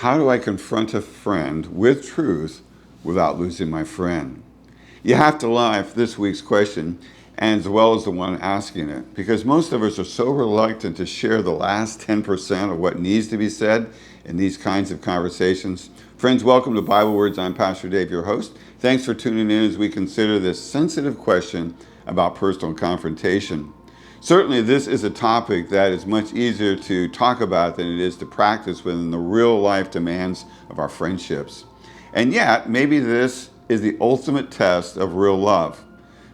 How do I confront a friend with truth without losing my friend? You have to laugh this week's question, and as well as the one asking it, because most of us are so reluctant to share the last 10% of what needs to be said in these kinds of conversations. Friends, welcome to Bible Words. I'm Pastor Dave, your host. Thanks for tuning in as we consider this sensitive question about personal confrontation. Certainly, this is a topic that is much easier to talk about than it is to practice within the real life demands of our friendships. And yet, maybe this is the ultimate test of real love.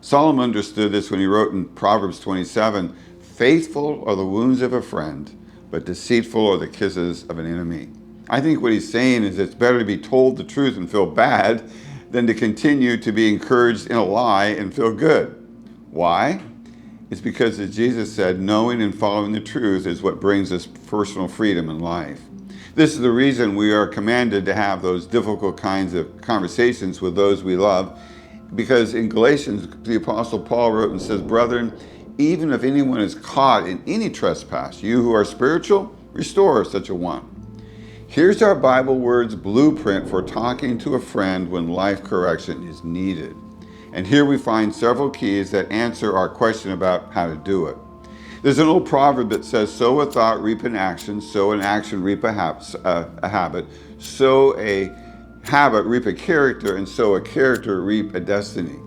Solomon understood this when he wrote in Proverbs 27, "Faithful are the wounds of a friend, but deceitful are the kisses of an enemy." I think what he's saying is it's better to be told the truth and feel bad than to continue to be encouraged in a lie and feel good. Why? It's because, as Jesus said, knowing and following the truth is what brings us personal freedom in life. This is the reason we are commanded to have those difficult kinds of conversations with those we love, because in Galatians, the Apostle Paul wrote and says, "Brethren, even if anyone is caught in any trespass, you who are spiritual, restore such a one." Here's our Bible Words blueprint for talking to a friend when life correction is needed. And here we find several keys that answer our question about how to do it. There's an old proverb that says, "Sow a thought, reap an action. Sow an action, reap a habit. Sow a habit, reap a character. And sow a character, reap a destiny."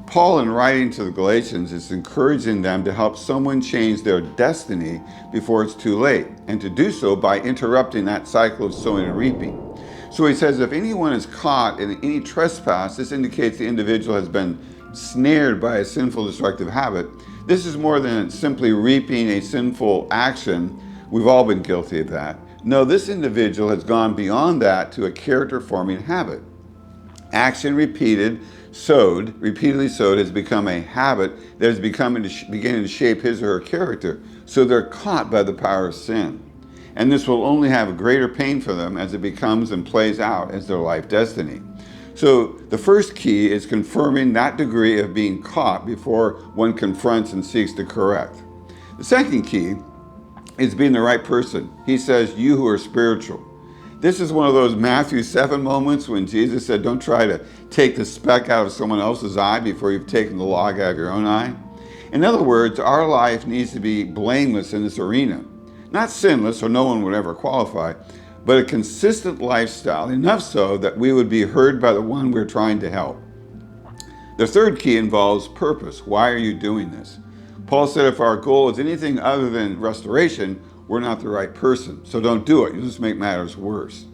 Paul, in writing to the Galatians, is encouraging them to help someone change their destiny before it's too late, and to do so by interrupting that cycle of sowing and reaping. So he says, if anyone is caught in any trespass, this indicates the individual has been snared by a sinful, destructive habit. This is more than simply reaping a sinful action. We've all been guilty of that. No, this individual has gone beyond that to a character-forming habit. Action repeatedly sowed, has become a habit that is beginning to shape his or her character. So they're caught by the power of sin. And this will only have a greater pain for them as it becomes and plays out as their life destiny. So the first key is confirming that degree of being caught before one confronts and seeks to correct. The second key is being the right person. He says, "You who are spiritual." This is one of those Matthew 7 moments when Jesus said, "Don't try to take the speck out of someone else's eye before you've taken the log out of your own eye." In other words, our life needs to be blameless in this arena. Not sinless, or no one would ever qualify, but a consistent lifestyle, enough so that we would be heard by the one we're trying to help. The third key involves purpose. Why are you doing this? Paul said if our goal is anything other than restoration, we're not the right person. So don't do it. You'll just make matters worse.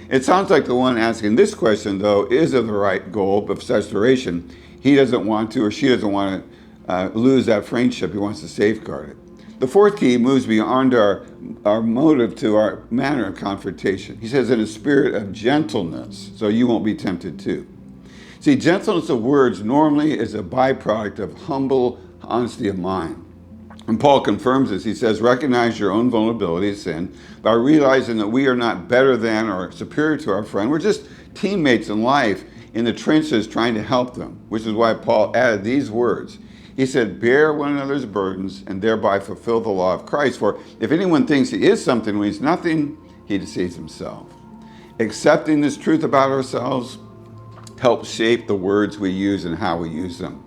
It sounds like the one asking this question, though, is of the right goal of restoration. He doesn't want to, or she doesn't want to lose that friendship. He wants to safeguard it. The fourth key moves beyond our motive to our manner of confrontation. He says in a spirit of gentleness, so you won't be tempted too. See, gentleness of words normally is a byproduct of humble honesty of mind. And Paul confirms this. He says, recognize your own vulnerability to sin by realizing that we are not better than or superior to our friend. We're just teammates in life in the trenches trying to help them, which is why Paul added these words. He said, bear one another's burdens and thereby fulfill the law of Christ. For if anyone thinks he is something when he's nothing, he deceives himself. Accepting this truth about ourselves helps shape the words we use and how we use them.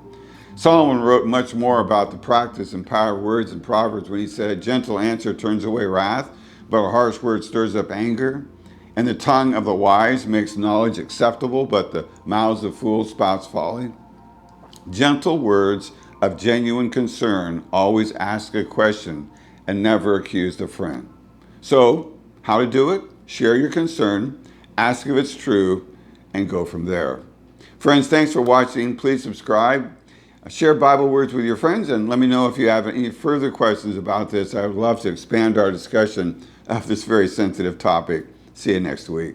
Solomon wrote much more about the practice and power of words in Proverbs when he said, a gentle answer turns away wrath, but a harsh word stirs up anger. And the tongue of the wise makes knowledge acceptable, but the mouths of fools spouts folly. Gentle words of genuine concern always ask a question and never accuse a friend. So, how to do it? Share your concern, ask if it's true, and go from there. Friends, thanks for watching. Please subscribe. Share Bible Words with your friends, and let me know if you have any further questions about this. I would love to expand our discussion of this very sensitive topic. See you next week.